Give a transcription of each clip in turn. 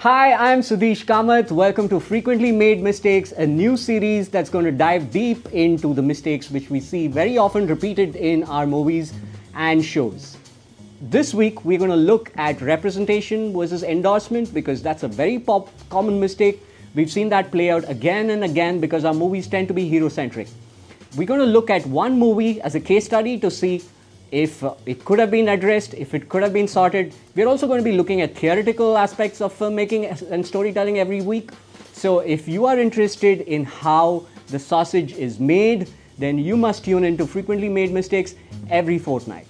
Hi, I'm Sudesh Kamath. Welcome to Frequently Made Mistakes, a new series that's going to dive deep into the mistakes which we see very often repeated in our movies and shows. This week, we're going to look at representation versus endorsement because that's a very common mistake. We've seen that play out again and again because our movies tend to be hero-centric. We're going to look at one movie as a case study to see if it could have been addressed, if it could have been sorted. We're also going to be looking at theoretical aspects of filmmaking and storytelling every week. So if you are interested in how the sausage is made, then you must tune into Frequently Made Mistakes every fortnight.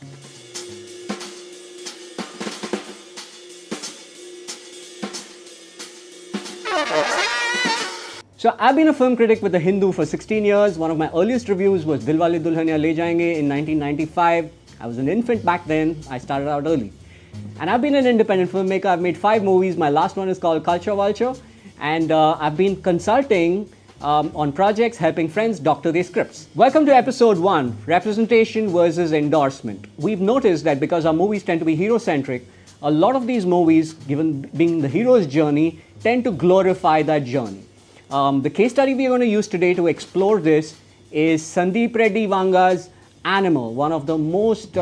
So I've been a film critic with The Hindu for 16 years. One of my earliest reviews was Dilwale Dulhaniya Le Jayenge in 1995. I was an infant back then. I started out early. And I've been an independent filmmaker. I've made 5 movies. My last one is called Culture Vulture. And I've been consulting on projects, helping friends doctor their scripts. Welcome to episode 1, Representation versus Endorsement. We've noticed that because our movies tend to be hero-centric, a lot of these movies, given being the hero's journey, tend to glorify that journey. The case study we're going to use today to explore this is Sandeep Reddy Vanga's Animal, one of the most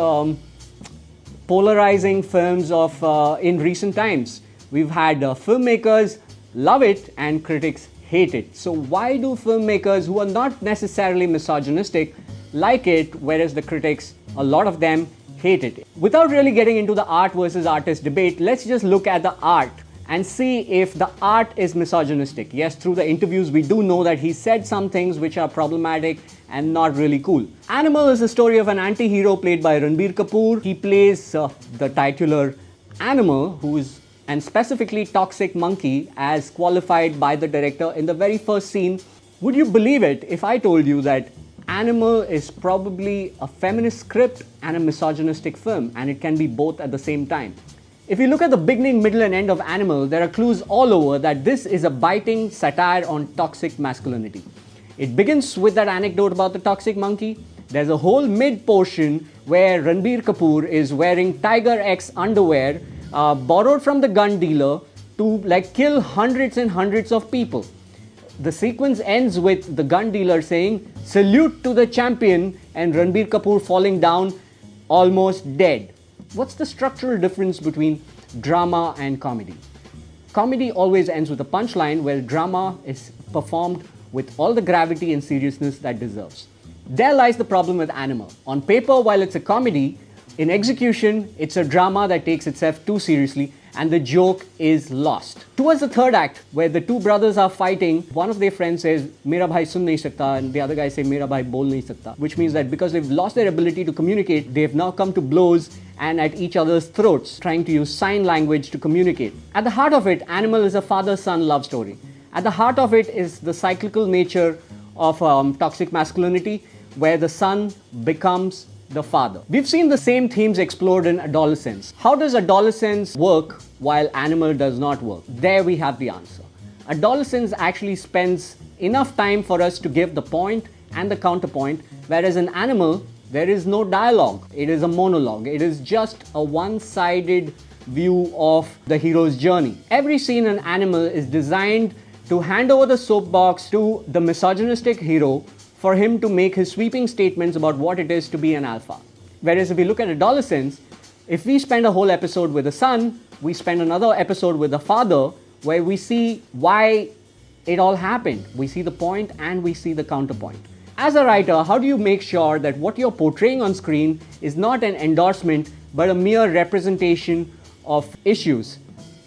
polarizing films of in recent times. We've had filmmakers love it and critics hate it. So why do filmmakers who are not necessarily misogynistic like it, whereas the critics, a lot of them, hate it? Without really getting into the art versus artist debate, let's just look at the art and see if the art is misogynistic. Yes, through the interviews, we do know that he said some things which are problematic and not really cool. Animal is the story of an anti-hero played by Ranbir Kapoor. He plays the titular animal, who is, and specifically Toxic Monkey, as qualified by the director in the very first scene. Would you believe it if I told you that Animal is probably a feminist script and a misogynistic film, and it can be both at the same time? If you look at the beginning, middle and end of Animal, there are clues all over that this is a biting satire on toxic masculinity. It begins with that anecdote about the toxic monkey. There's a whole mid portion where Ranbir Kapoor is wearing Tiger X underwear borrowed from the gun dealer to kill hundreds and hundreds of people. The sequence ends with the gun dealer saying, "Salute to the champion," and Ranbir Kapoor falling down almost dead. What's the structural difference between drama and comedy? Comedy always ends with a punchline, where drama is performed with all the gravity and seriousness that deserves. There lies the problem with Animal. On paper, while it's a comedy, in execution, it's a drama that takes itself too seriously and the joke is lost. Towards the third act, where the two brothers are fighting, one of their friends says, "Mera bhai sun nahi sakta," and the other guy says, "Mera bhai bol nahi sakta," which means that because they've lost their ability to communicate, they've now come to blows and at each other's throats, trying to use sign language to communicate. At the heart of it, Animal is a father-son love story. At the heart of it is the cyclical nature of toxic masculinity, where the son becomes the father. We've seen the same themes explored in Adolescence. How does Adolescence work while Animal does not work? There we have the answer. Adolescence actually spends enough time for us to give the point and the counterpoint, whereas in Animal, there is no dialogue. It is a monologue. It is just a one-sided view of the hero's journey. Every scene in Animal is designed to hand over the soapbox to the misogynistic hero for him to make his sweeping statements about what it is to be an alpha. Whereas if we look at Adolescence, if we spend a whole episode with the son, we spend another episode with the father, where we see why it all happened. We see the point and we see the counterpoint. As a writer, how do you make sure that what you're portraying on screen is not an endorsement, but a mere representation of issues?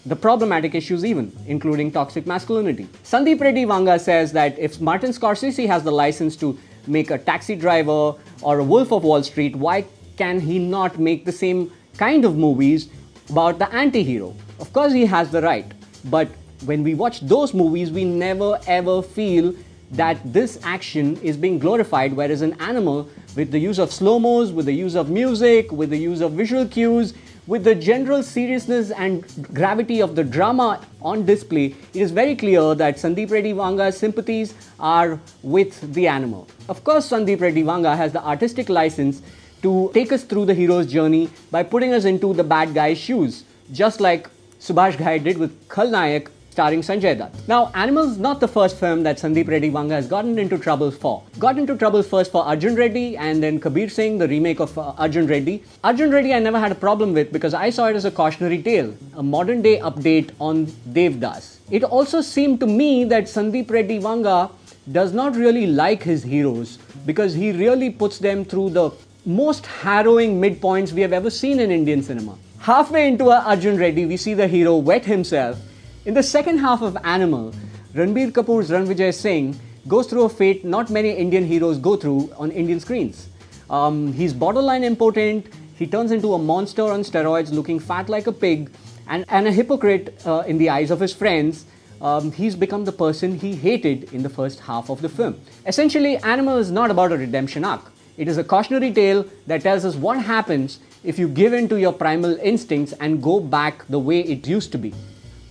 The problematic issues even, including toxic masculinity. Sandeep Reddy Vanga says that if Martin Scorsese has the license to make a Taxi Driver or a Wolf of Wall Street, why can he not make the same kind of movies about the anti-hero? Of course he has the right, but when we watch those movies, we never ever feel that this action is being glorified, whereas in Animal, with the use of slow-mos, with the use of music, with the use of visual cues, with the general seriousness and gravity of the drama on display, it is very clear that Sandeep Reddy Vanga's sympathies are with the animal. Of course, Sandeep Reddy Vanga has the artistic license to take us through the hero's journey by putting us into the bad guy's shoes, just like Subhash Ghai did with Khalnayak starring Sanjay Dutt. Now, Animal's not the first film that Sandeep Reddy Vanga has gotten into trouble for. Got into trouble first for Arjun Reddy and then Kabir Singh, the remake of Arjun Reddy. Arjun Reddy I never had a problem with because I saw it as a cautionary tale, a modern day update on Devdas. It also seemed to me that Sandeep Reddy Vanga does not really like his heroes because he really puts them through the most harrowing midpoints we have ever seen in Indian cinema. Halfway into Arjun Reddy, we see the hero wet himself. In the second half of Animal, Ranbir Kapoor's Ranvijay Singh goes through a fate not many Indian heroes go through on Indian screens. He's borderline impotent, he turns into a monster on steroids looking fat like a pig, and a hypocrite in the eyes of his friends. He's become the person he hated in the first half of the film. Essentially, Animal is not about a redemption arc. It is a cautionary tale that tells us what happens if you give in to your primal instincts and go back the way it used to be.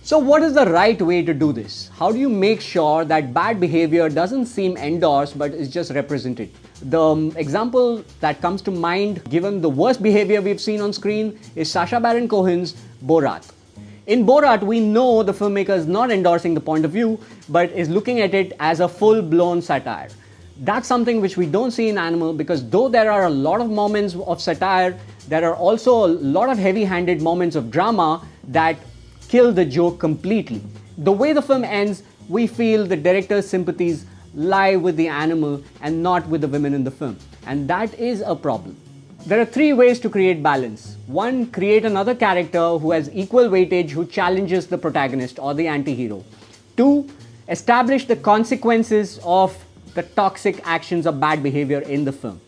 So what is the right way to do this? How do you make sure that bad behavior doesn't seem endorsed but is just represented? The example that comes to mind, given the worst behavior we've seen on screen, is Sacha Baron Cohen's Borat. In Borat, we know the filmmaker is not endorsing the point of view, but is looking at it as a full-blown satire. That's something which we don't see in Animal because though there are a lot of moments of satire, there are also a lot of heavy-handed moments of drama that kill the joke completely. The way the film ends, we feel the director's sympathies lie with the animal and not with the women in the film. And that is a problem. There are three ways to create balance. One, create another character who has equal weightage who challenges the protagonist or the anti-hero. Two, establish the consequences of the toxic actions or bad behavior in the film.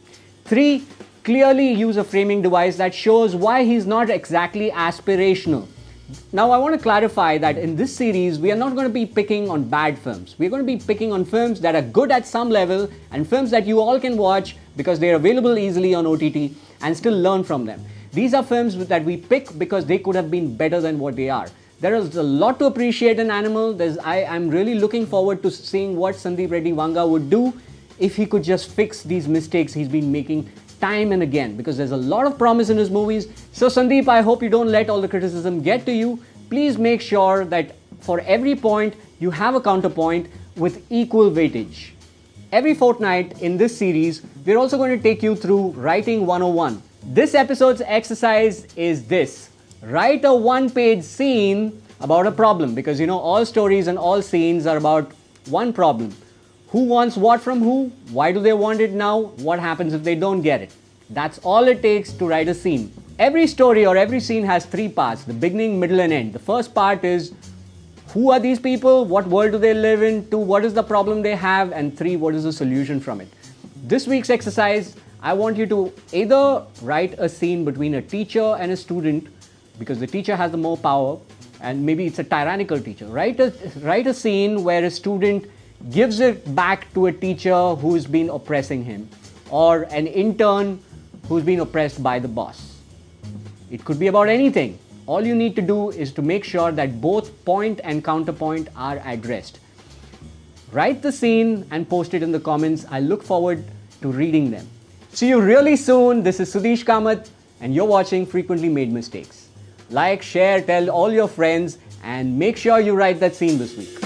Three, clearly use a framing device that shows why he's not exactly aspirational. Now, I want to clarify that in this series, we are not going to be picking on bad films. We're going to be picking on films that are good at some level and films that you all can watch because they're available easily on OTT and still learn from them. These are films that we pick because they could have been better than what they are. There is a lot to appreciate in Animal. I'm really looking forward to seeing what Sandeep Reddy Vanga would do if he could just fix these mistakes he's been making time and again, because there's a lot of promise in his movies. So Sandeep, I hope you don't let all the criticism get to you. Please make sure that for every point you have a counterpoint with equal weightage. Every fortnight in this series, we're also going to take you through Writing 101. This episode's exercise is this: write a one-page scene about a problem, because you know all stories and all scenes are about one problem. Who wants what from who? Why do they want it now? What happens if they don't get it? That's all it takes to write a scene. Every story or every scene has three parts: the beginning, middle and end. The first part is who are these people? What world do they live in? Two, what is the problem they have? And three, what is the solution from it? This week's exercise, I want you to either write a scene between a teacher and a student, because the teacher has the more power and maybe it's a tyrannical teacher. Write a scene where a student gives it back to a teacher who's been oppressing him, or an intern who's been oppressed by the boss. It could be about anything. All you need to do is to make sure that both point and counterpoint are addressed. Write the scene and post it in the comments. I look forward to reading them. See you really soon. This is Sudesh Kamath and you're watching Frequently Made Mistakes. Like, share, tell all your friends and make sure you write that scene this week.